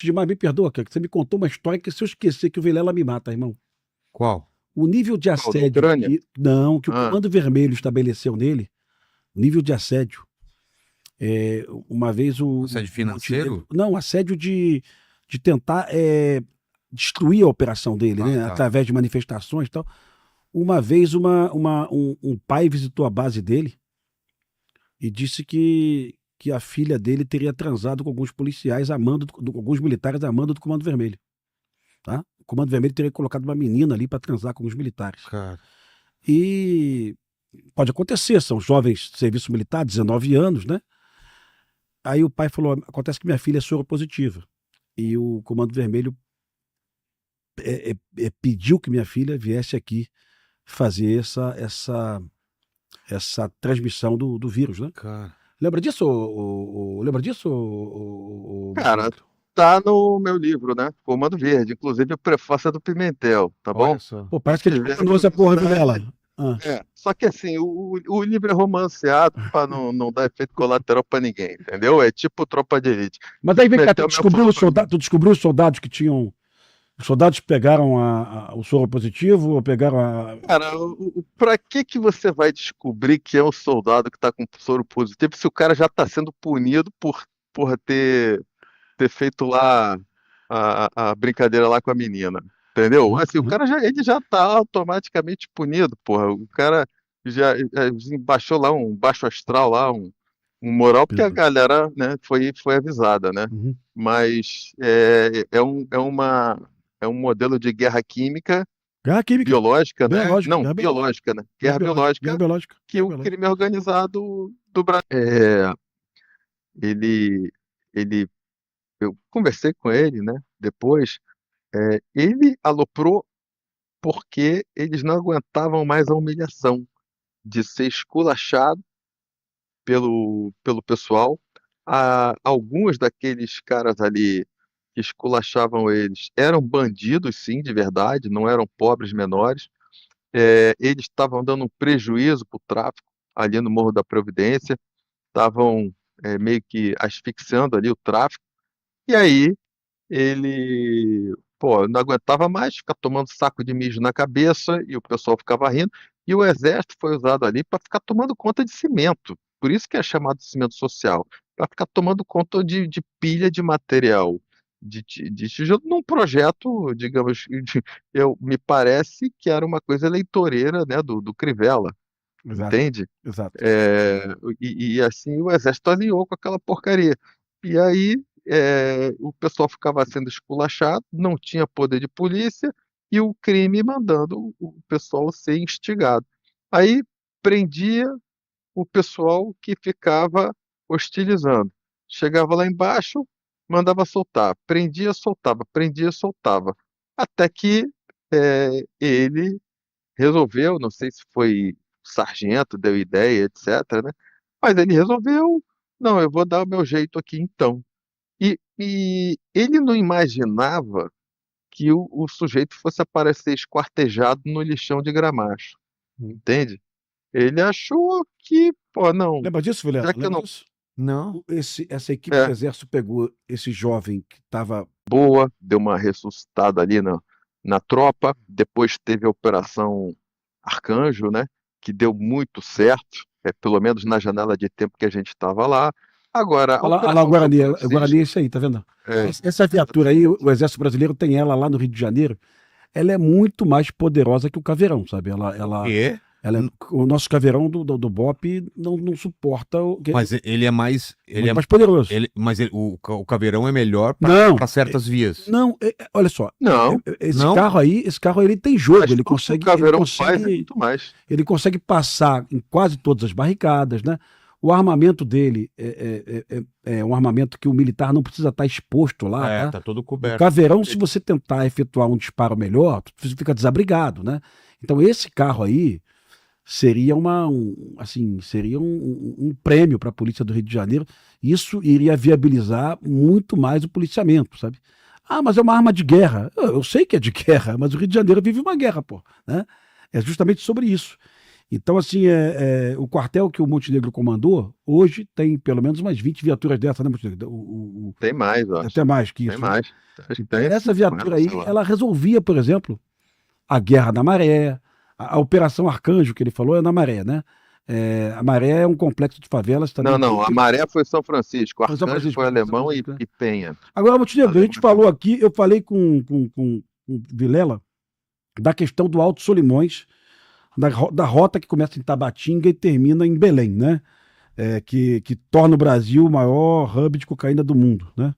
Demais, me perdoa, cara, que você me contou uma história que se eu esquecer que o Vilela me mata, irmão. Qual? O nível de Qual, da assédio Ucrânia? que o Ah, Comando Vermelho estabeleceu nele, o nível de assédio. Uma vez Assédio o Montenegro. financeiro? Não, assédio de tentar destruir a operação dele, né? Tá. Através de manifestações e tal. Uma vez um pai visitou a base dele e disse que a filha dele teria transado com alguns policiais alguns militares a mando do Comando Vermelho. Tá? O Comando Vermelho teria colocado uma menina ali para transar com os militares. Cara. E pode acontecer, são jovens de serviço militar, 19 anos, né? Aí o pai falou: acontece que minha filha é soropositiva. E o Comando Vermelho pediu que minha filha viesse aqui fazer essa transmissão do vírus, né? Cara. Lembra disso? Lembra disso, cara, Montenegro? tá no meu livro, né? Comando Verde. Inclusive o prefácio é do Pimentel, tá bom? Olha só. Pô, parece que ele Tiver continuou essa porra, curiosidade. Vilela. Ah. Só que assim, o livro é romanceado pra não dar efeito colateral pra ninguém, entendeu? É tipo Tropa de Elite. Mas aí vem cá, Pimentel mesmo falou pra mim. tu descobriu os soldados que tinham. Os soldados pegaram o soro positivo ou pegaram a. Cara, pra que você vai descobrir que é um soldado que tá com soro positivo se o cara já tá sendo punido por ter feito lá a brincadeira lá com a menina? Entendeu? Assim, o cara ele já tá automaticamente punido, porra. O cara já baixou lá um baixo astral lá, um moral, porque a galera, né, foi avisada, né? Uhum. Mas é um modelo de guerra química Guerra química. biológica, né? Biológica, Não, guerra biológica, né? Guerra Guerra biológica. Guerra biológica biológica. que o crime organizado do Brasil. Ele, ele, eu conversei com ele, né? Depois, ele aloprou porque eles não aguentavam mais a humilhação de ser esculachado pelo pessoal. Alguns daqueles caras ali que esculachavam eles eram bandidos, sim, de verdade, não eram pobres menores. Eles estavam dando um prejuízo para o tráfico ali no Morro da Providência, estavam meio que asfixiando ali o tráfico. E aí ele, pô, não aguentava mais ficar tomando saco de mijo na cabeça e o pessoal ficava rindo. E o exército foi usado ali para ficar tomando conta de cimento. Por isso que é chamado de cimento social, para ficar tomando conta de pilha de material de tijolo num projeto, digamos, me parece que era uma coisa eleitoreira, né, do Crivella, Exato. entende? Exato. E assim o exército alinhou com aquela porcaria. E aí o pessoal ficava sendo esculachado, não tinha poder de polícia e o crime mandando o pessoal ser instigado. Aí prendia o pessoal que ficava hostilizando. Chegava lá embaixo, mandava soltar, prendia, soltava. Até que ele resolveu, não sei se foi o sargento, deu ideia, etc, né? Mas ele resolveu, não, eu vou dar o meu jeito aqui então. E ele não imaginava que o sujeito fosse aparecer esquartejado no lixão de Gramacho, entende? Ele achou que, pô, não, Lembra disso, Vilela? já que eu Lembra não disso? Não. Essa equipe do é exército pegou esse jovem que estava. boa, deu uma ressuscitada ali na tropa, depois teve a Operação Arcanjo, né, que deu muito certo, pelo menos na janela de tempo que a gente estava lá. Agora, a Olha lá, o Operação São Guarani. O Guarani é Francisco, isso aí, tá vendo? é, Essa viatura aí, o Exército Brasileiro tem ela lá no Rio de Janeiro. Ela é muito mais poderosa que o Caveirão, sabe? E? O nosso Caveirão do BOPE não suporta Mas ele é mais. muito mais poderoso. O Caveirão é melhor Não, para certas vias. Não, olha só. não, Esse Não? carro aí ele tem jogo, mas ele tudo que o consegue, Caveirão faz é muito mais. ele consegue passar em quase todas as barricadas, né? O armamento dele é um armamento que o militar não precisa estar exposto lá, tá? Tá todo O coberto. Caveirão, se você tentar efetuar um disparo melhor, você fica desabrigado, né? Então esse carro aí seria um prêmio para a polícia do Rio de Janeiro. Isso iria viabilizar muito mais o policiamento, sabe? Ah, mas é uma arma de guerra. Eu sei que é de guerra, mas o Rio de Janeiro vive uma guerra, pô, né? É justamente sobre isso. Então, assim, o quartel que o Montenegro comandou, hoje tem pelo menos umas 20 viaturas dessa, né, Montenegro? Tem mais, eu acho. Até mais que Tem isso, né? mais. Acho que Então, tem essa 50, viatura sei aí, lá. ela resolvia, por exemplo, a Guerra da Maré, a Operação Arcanjo, que ele falou, é na Maré, né? A Maré é um complexo de favelas também. Não, a Maré foi São Francisco, Foi São Arcanjo Francisco, foi São Alemão Francisco, né? e Penha. Agora, Montenegro, a Alemão gente e falou Penha. aqui, eu falei com Vilela da questão do Alto Solimões, da rota que começa em Tabatinga e termina em Belém, né? Que torna o Brasil o maior hub de cocaína do mundo, né?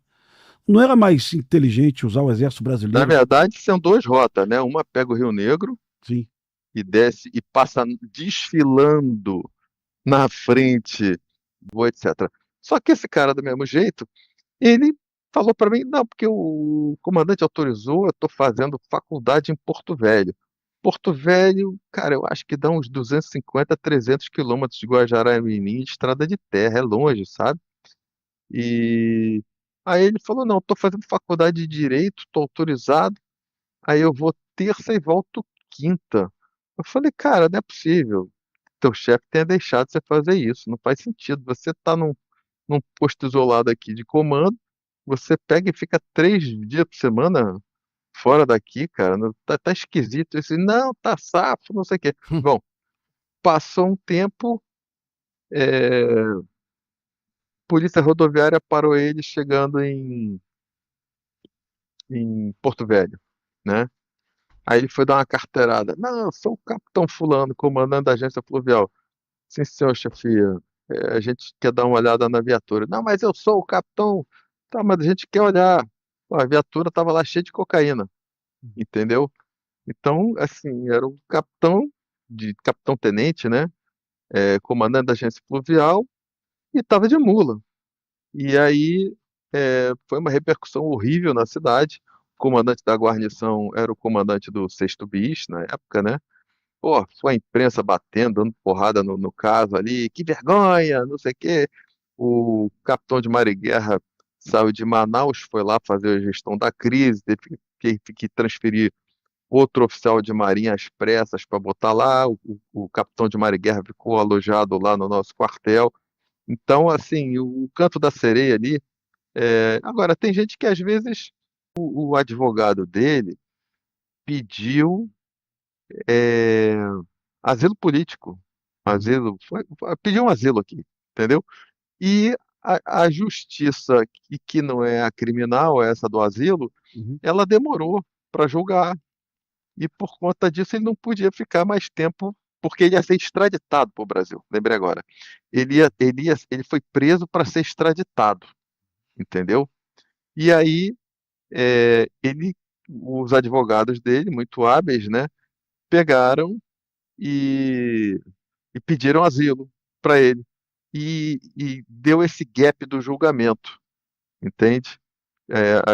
Não era mais inteligente usar o exército Na brasileiro? verdade, são duas rotas, né? Uma pega o Rio Negro Sim. e desce e passa desfilando na frente, etc. Só que esse cara, do mesmo jeito, ele falou para mim, não, porque o comandante autorizou, eu estou fazendo faculdade em Porto Velho. Porto Velho, cara, eu acho que dá uns 250, 300 quilômetros de Guajará-Mirim, estrada de terra, é longe, sabe? E aí ele falou, não, estou fazendo faculdade de Direito, estou autorizado, aí eu vou terça e volto quinta. Eu falei, cara, não é possível. Teu chefe tenha deixado você fazer isso, não faz sentido. Você está num posto isolado aqui de comando, você pega e fica 3 dias por semana fora daqui, cara, tá esquisito. Eu disse, não, tá safo, não sei o quê. Bom, passou um tempo, é, Polícia Rodoviária parou ele chegando em Porto Velho, né? Aí ele foi dar uma carteirada. Não, eu sou o capitão fulano, comandante da agência fluvial. Sim, senhor, chefia. A gente quer dar uma olhada na viatura. Não, mas eu sou o capitão. Tá, mas a gente quer olhar. Pô, a viatura estava lá cheia de cocaína, entendeu? Então, assim, era o capitão, de capitão-tenente, né? Comandante da agência fluvial, e estava de mula. E aí foi uma repercussão horrível na cidade. O comandante da guarnição era o comandante do 6º BIS na época, né? Pô, foi a imprensa batendo, dando porrada no caso ali, que vergonha, não sei o quê. O capitão de Mar e Guerra saiu de Manaus, foi lá fazer a gestão da crise, teve que transferir outro oficial de marinha às pressas para botar lá. O capitão de Mar e Guerra ficou alojado lá no nosso quartel. Então, assim, o canto da sereia ali. Agora, tem gente que às vezes o advogado dele pediu é, asilo político. Pediu um asilo aqui, entendeu? E a justiça, que não é a criminal, é essa do asilo, Uhum. ela demorou para julgar. E por conta disso ele não podia ficar mais tempo, porque ele ia ser extraditado para o Brasil. Lembrei agora. Ele foi preso para ser extraditado, entendeu? E aí os advogados dele, muito hábeis, né, pegaram e, e pediram asilo para ele. E deu esse gap do julgamento, entende?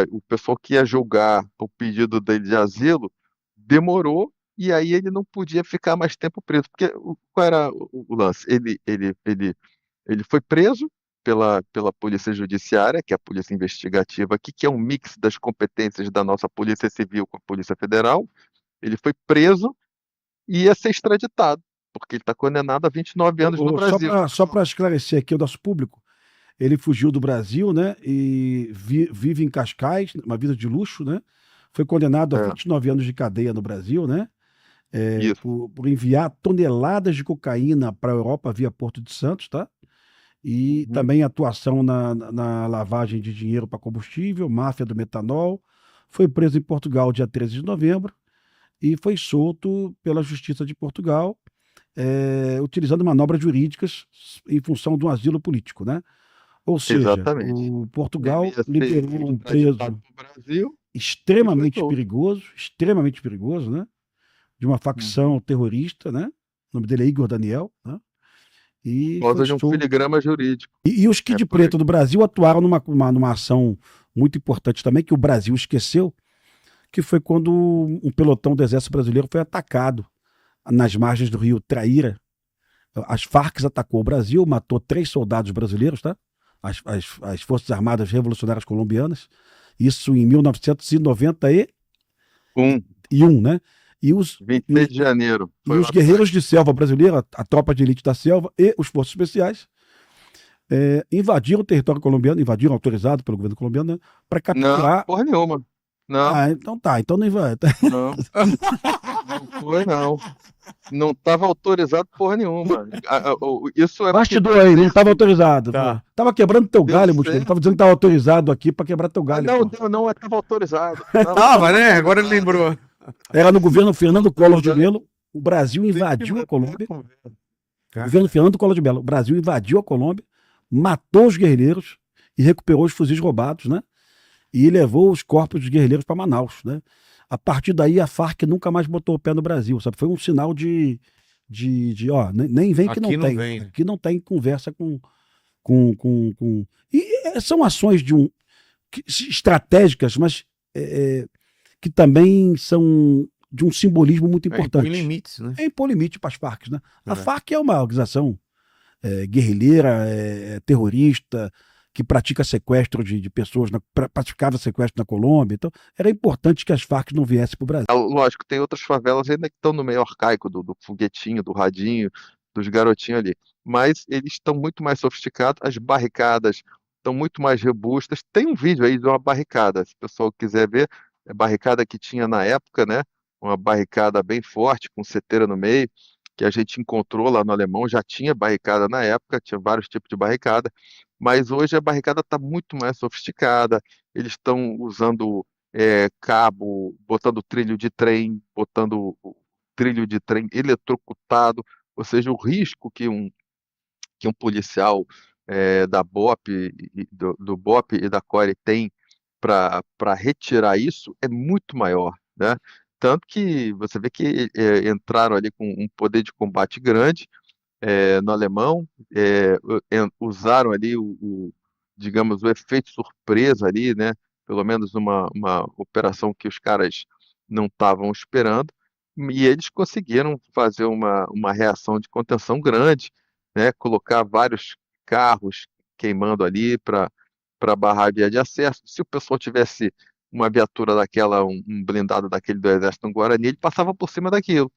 O pessoal que ia julgar o pedido dele de asilo demorou, e aí ele não podia ficar mais tempo preso. Porque qual era o lance? Ele foi preso pela Polícia Judiciária, que é a Polícia Investigativa aqui, que é um mix das competências da nossa Polícia Civil com a Polícia Federal. Ele foi preso e ia ser extraditado, porque ele está condenado a 29 anos no Brasil. Só para esclarecer aqui o nosso público, ele fugiu do Brasil, né? E vive em Cascais, uma vida de luxo, né? Foi condenado a 29 anos de cadeia no Brasil, né? Isso. Por enviar toneladas de cocaína para a Europa via Porto de Santos, tá? E também atuação na lavagem de dinheiro para combustível, máfia do metanol. Foi preso em Portugal dia 13 de novembro e foi solto pela Justiça de Portugal, utilizando manobras jurídicas em função de um asilo político, né? Ou seja, Exatamente. o Portugal Ele ia ser liberou um extraditado preso para o Brasil e foi solto. extremamente perigoso, né? De uma facção terrorista, né? O nome dele é Igor Daniel, né? E Por foi causa de um solto. filigrama jurídico. E os Kid por aí. Preto do Brasil atuaram numa ação muito importante também, que o Brasil esqueceu, que foi quando um pelotão do Exército Brasileiro foi atacado nas margens do rio Traíra. As Farc atacou o Brasil, matou 3 soldados brasileiros, tá? As Forças Armadas Revolucionárias Colombianas. Isso em 1991, né? E os, e 26 os, de janeiro e foi o os ataque. guerreiros de selva brasileira, a tropa de elite da selva e os forças especiais invadiram o território colombiano, invadiram autorizado pelo governo colombiano, né, para Não, capturar. porra nenhuma. Não, Ah, então tá, então nem vai. não, não foi não. Não estava autorizado porra nenhuma. Isso é porque Bastidor aí, não estava autorizado. Tá. Tava quebrando teu deu galho, Mosqueira. certo. Tava dizendo que tava autorizado aqui para quebrar teu galho. Não, Pô. não, estava autorizado. Tava, né? Agora ele lembrou. Era no governo Fernando Collor de Mello, o Brasil invadiu a Colômbia. Governo Fernando Collor de Mello, o Brasil invadiu a Colômbia, matou os guerrilheiros e recuperou os fuzis roubados, né? E levou os corpos dos guerrilheiros para Manaus, né? A partir daí a Farc nunca mais botou o pé no Brasil, sabe? Foi um sinal ó, nem vem que Aqui não não tem. vem, né? Aqui não tem conversa com. E são ações estratégicas, mas que também são de um simbolismo muito importante. Impõe limites, né? Impor limite para as Farc, né? A É. Farc é uma organização guerrilheira, terrorista, que pratica sequestro de pessoas, praticava sequestro na Colômbia. Então, era importante que as Farc não viessem para o Brasil. Lógico, tem outras favelas ainda que estão no meio arcaico do foguetinho, do radinho, dos garotinhos ali. Mas eles estão muito mais sofisticados, as barricadas estão muito mais robustas. Tem um vídeo aí de uma barricada, se o pessoal quiser ver, a barricada que tinha na época, né? Uma barricada bem forte, com seteira no meio, que a gente encontrou lá no Alemão, já tinha barricada na época, tinha vários tipos de barricada, mas hoje a barricada está muito mais sofisticada, eles estão usando cabo, botando trilho de trem, botando o trilho de trem eletrocutado, ou seja, o risco que um policial da BOP, do BOP e da CORE tem para retirar isso é muito maior, né? Tanto que você vê que entraram ali com um poder de combate grande no alemão, usaram ali digamos, o efeito surpresa ali, né? Pelo menos uma operação que os caras não estavam esperando, e eles conseguiram fazer uma reação de contenção grande, né? Colocar vários carros queimando ali para barrar a via de acesso. Se o pessoal tivesse uma viatura daquela, um blindado daquele do Exército Guarani, ele passava por cima daquilo,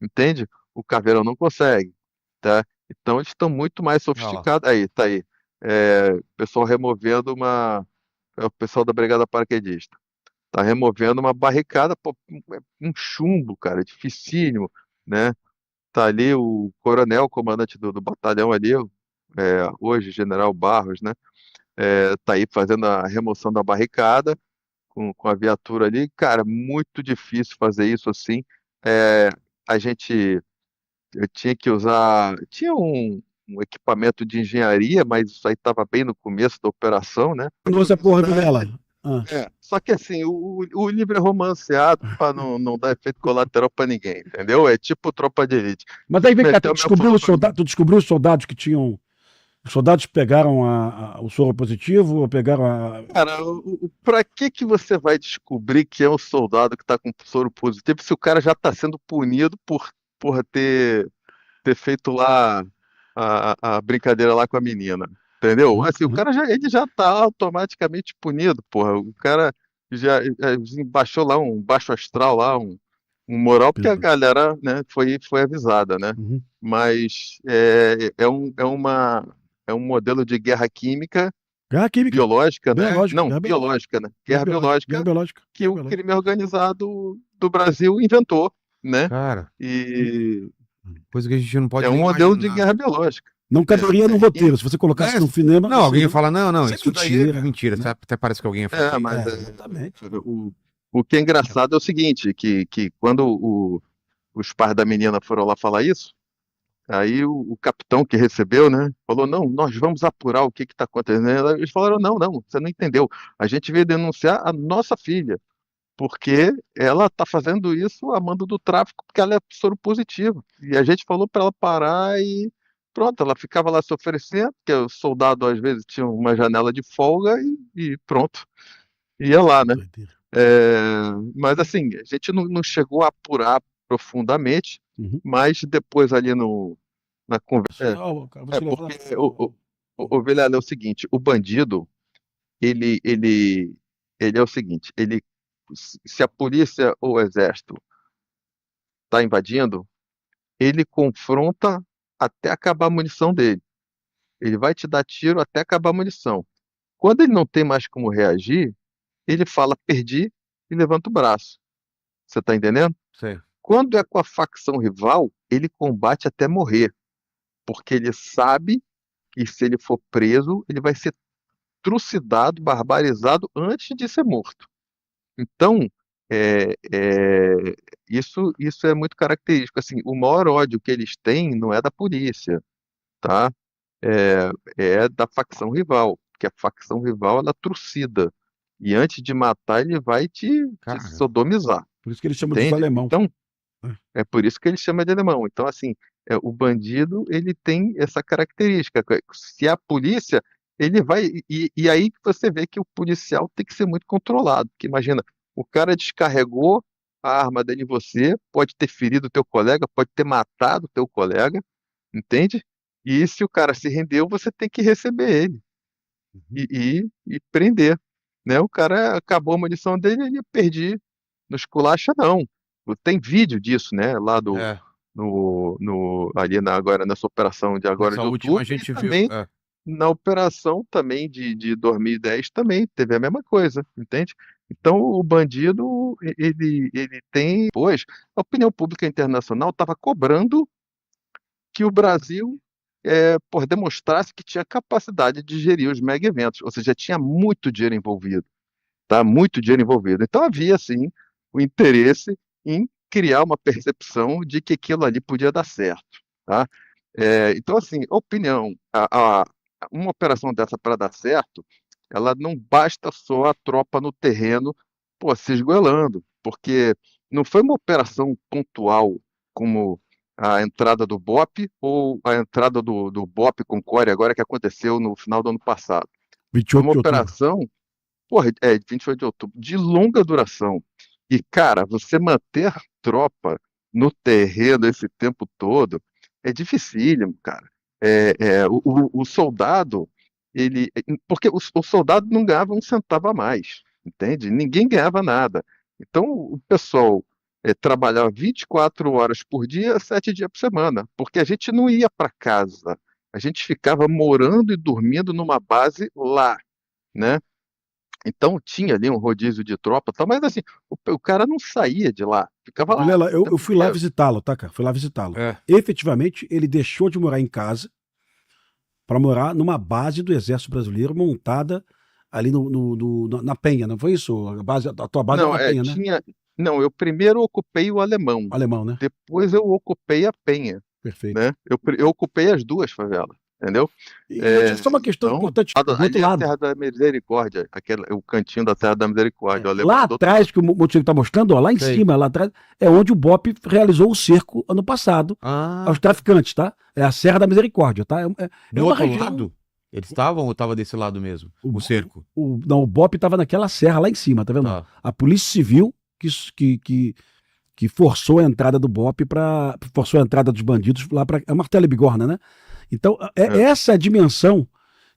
entende? O Caveirão não consegue, tá? Então eles estão muito mais Olha lá. sofisticados. Aí, tá aí. O pessoal removendo o pessoal da Brigada Paraquedista. Tá removendo uma barricada, pô, um chumbo, cara, dificílimo, né? Tá ali o coronel, comandante do batalhão ali, hoje, General Barros, né? Tá aí fazendo a remoção da barricada com a viatura ali. Cara, muito difícil fazer isso assim. É, a gente eu tinha que usar. Tinha um equipamento de engenharia, mas isso aí estava bem no começo da operação, né? Quando você porra Vilela. Só que assim, o livro é romanceado para não dar efeito colateral para ninguém, entendeu? É tipo Tropa de Elite. Mas aí vem cá, Meteu meu fogo. tu descobriu os soldados que tinham. Os soldados pegaram o soro positivo ou pegaram a. Cara, pra que você vai descobrir que é um soldado que tá com soro positivo se o cara já tá sendo punido por ter feito lá a brincadeira lá com a menina, entendeu? Assim, o cara ele já tá automaticamente punido, porra. O cara já baixou lá um baixo astral lá, um moral, porque a galera, né, foi avisada, né? Uhum. Mas é um modelo de guerra química, Guerra química. biológica, né? Biológica, Não, guerra biológica, né? Guerra biológica Guerra biológica. que o crime organizado do Brasil inventou, né? Cara, E coisa que a gente não pode é um nem modelo de imaginar. guerra biológica. Não caberia no roteiro. Se você colocasse no cinema. Não, alguém fala, não, Isso é isso daí mentira, é mentira. né? Até parece que alguém ia falar. Mas exatamente. o que é engraçado é o seguinte, que quando os pais da menina foram lá falar isso, aí o capitão que recebeu, né, falou, não, nós vamos apurar o que está acontecendo. Eles falaram, não, você não entendeu. A gente veio denunciar a nossa filha, porque ela está fazendo isso a mando do tráfico, porque ela é soro positivo. E a gente falou para ela parar e pronto, ela ficava lá se oferecendo, porque o soldado às vezes tinha uma janela de folga e pronto, ia lá, né? Mas assim, a gente não chegou a apurar profundamente, mas depois ali na conversa. Porque o Vilela é o seguinte, o bandido, ele é o seguinte, se a polícia ou o exército está invadindo, ele confronta até acabar a munição dele. Ele vai te dar tiro até acabar a munição. Quando ele não tem mais como reagir, ele fala perdi e levanta o braço. Você está entendendo? Sei. Quando é com a facção rival, ele combate até morrer, porque ele sabe que se ele for preso, ele vai ser trucidado, barbarizado antes de ser morto. Então, é, é, isso é muito característico. Assim, o maior ódio que eles têm não é da polícia, tá? É da facção rival, porque a facção rival ela trucida. E antes de matar, ele vai te Cara, sodomizar, Por isso que eles chamam dos entende? alemão. Então, É. é por isso que ele chama de alemão. Então, assim, o bandido, ele tem essa característica. Se a polícia, ele vai. E aí que você vê que o policial tem que ser muito controlado. Porque imagina, o cara descarregou a arma dele em você, pode ter ferido o teu colega, pode ter matado o teu colega, entende? E se o cara se rendeu, você tem que receber ele e prender. Né? O cara acabou a munição dele, ele perdi. No esculacha, não. Tem vídeo disso, né? Lá é. ali agora nessa operação de agora Essa de última a outubro, e gente viu. também É. na operação também de 2010 também teve a mesma coisa, entende? Então o bandido, ele tem. Pois, a opinião pública internacional estava cobrando que o Brasil demonstrasse que tinha capacidade de gerir os mega eventos, ou seja, tinha muito dinheiro envolvido, tá? Muito dinheiro envolvido. Então havia, sim, o interesse em criar uma percepção de que aquilo ali podia dar certo, tá? Então, assim, opinião, uma operação dessa para dar certo, ela não basta só a tropa no terreno, pô, se esgoelando, porque não foi uma operação pontual como a entrada do BOP ou a entrada do BOP com Core agora que aconteceu no final do ano passado. Foi 28 uma de outubro. operação, porra, 28 de outubro, de longa duração. E, cara, você manter a tropa no terreno esse tempo todo é dificílimo, cara. O soldado, porque o soldado não ganhava um centavo a mais, entende? Ninguém ganhava nada. Então, o pessoal trabalhava 24 horas por dia, 7 dias por semana, porque a gente não ia para casa. A gente ficava morando e dormindo numa base lá, né? Então tinha ali um rodízio de tropa, e tal, mas assim, o cara não saía de lá, ficava lá Vilela, o eu tempo fui lá inteiro. visitá-lo, tá, cara? Fui lá visitá-lo. É. Efetivamente, ele deixou de morar em casa para morar numa base do Exército Brasileiro montada ali na Penha, não foi isso? A tua base é Não, na Penha, né? não, eu primeiro ocupei o Alemão, Alemão, né? depois eu ocupei a Penha, Perfeito. né? Eu ocupei as duas favelas, entendeu? E só uma questão Então, importante, do outro ali é a lado. Terra da Misericórdia, o cantinho da Terra da Misericórdia, o Lá Alemão do outro atrás, lado. que o motivo está mostrando, ó, lá em Sei. cima, lá atrás, é onde o BOP realizou o cerco ano passado Ah, aos traficantes, tá? É a Serra da Misericórdia, tá? do uma outro região. lado? Eles estavam ou estava desse lado mesmo? O cerco. Não, o BOP estava naquela serra lá em cima, tá vendo? Tá. A Polícia Civil que forçou a entrada do BOP forçou a entrada dos bandidos lá para a Martelo e Bigorna, né? Então, essa é a dimensão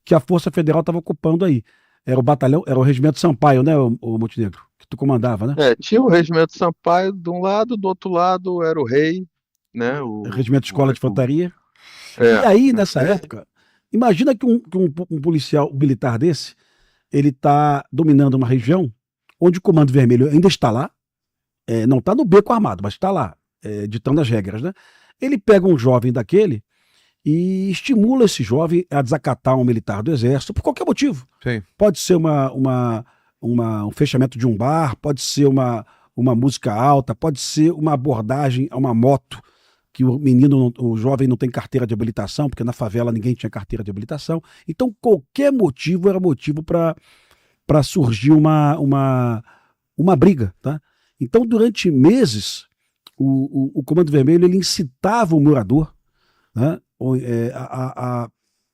que a Força Federal estava ocupando aí. Era o batalhão, era o Regimento Sampaio, né, o Montenegro? Que tu comandava, né? Tinha o Regimento Sampaio de um lado, do outro lado era o Rei, né? Regimento Escola de Infantaria. E é, aí, nessa época, imagina que um policial militar desse, ele está dominando uma região onde o Comando Vermelho ainda está lá, não está no beco armado, mas está lá, ditando as regras, né? Ele pega um jovem daquele e estimula esse jovem a desacatar um militar do Exército, por qualquer motivo. Sim. Pode ser um fechamento de um bar, pode ser uma música alta, pode ser uma abordagem a uma moto, que o jovem não tem carteira de habilitação, porque na favela ninguém tinha carteira de habilitação. Então, qualquer motivo era motivo para surgir uma briga, tá? Então, durante meses, o Comando Vermelho ele incitava o morador, né,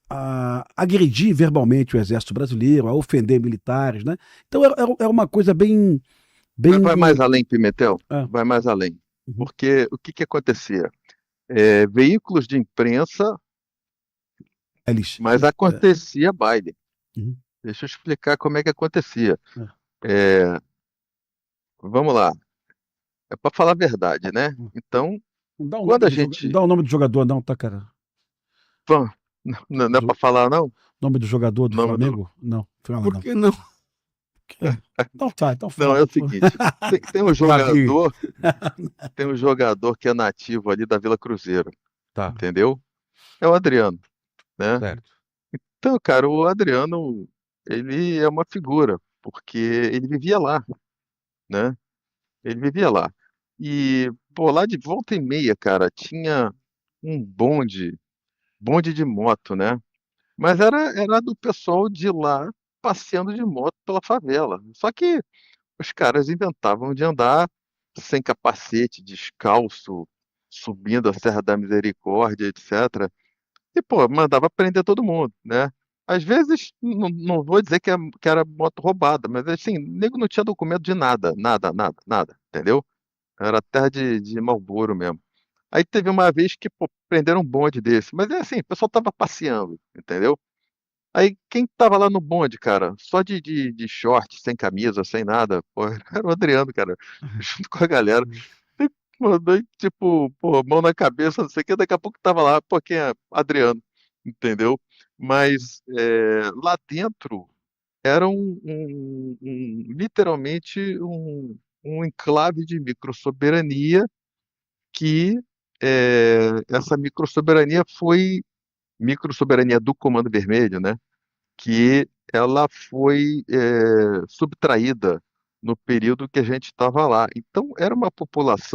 a agredir verbalmente o Exército Brasileiro, a ofender militares, né? Então era uma coisa bem. Vai mais além, Pimentel, vai mais além. Uhum. Porque o que acontecia? Veículos de imprensa, mas acontecia baile. Uhum. Deixa eu explicar como é que acontecia. Vamos lá. é para falar a verdade, né? Então, Não dá o quando nome a do não gente. dá o nome do jogador, não, tá, cara? Pô, não é para Do falar, não? nome do jogador O do nome do. Flamengo? Não, fala Por não. que não? Então tá, então Não, fala. é o seguinte: tem um Flavinho. jogador, tem um jogador que é nativo ali da Vila Cruzeiro, Tá, entendeu? É o Adriano, né? certo. Então, cara, o Adriano, ele é uma figura, porque ele vivia lá, né? Ele vivia lá. E, pô, lá de volta e meia, cara, tinha um bonde de moto, né? Mas era do pessoal de lá passeando de moto pela favela. Só que os caras inventavam de andar sem capacete, descalço, subindo a Serra da Misericórdia, etc. E, pô, mandava prender todo mundo, né? Às vezes, não vou dizer que era moto roubada, mas assim, o nego não tinha documento de nada, nada, nada, nada, entendeu? Era terra de Marlboro mesmo. Aí teve uma vez que, pô, prenderam um bonde desse, mas é assim, o pessoal tava passeando, entendeu? Aí quem tava lá no bonde, cara, só de short, sem camisa, sem nada, pô, era o Adriano, cara, junto com a galera. E, pô, daí, tipo, pô, mão na cabeça, não sei o que, daqui a pouco tava lá, pô, quem é? Adriano, entendeu? Mas lá dentro era literalmente um enclave de microsoberania que essa microsoberania foi microsoberania do Comando Vermelho, né? Que ela foi subtraída no período que a gente estava lá. Então, era uma população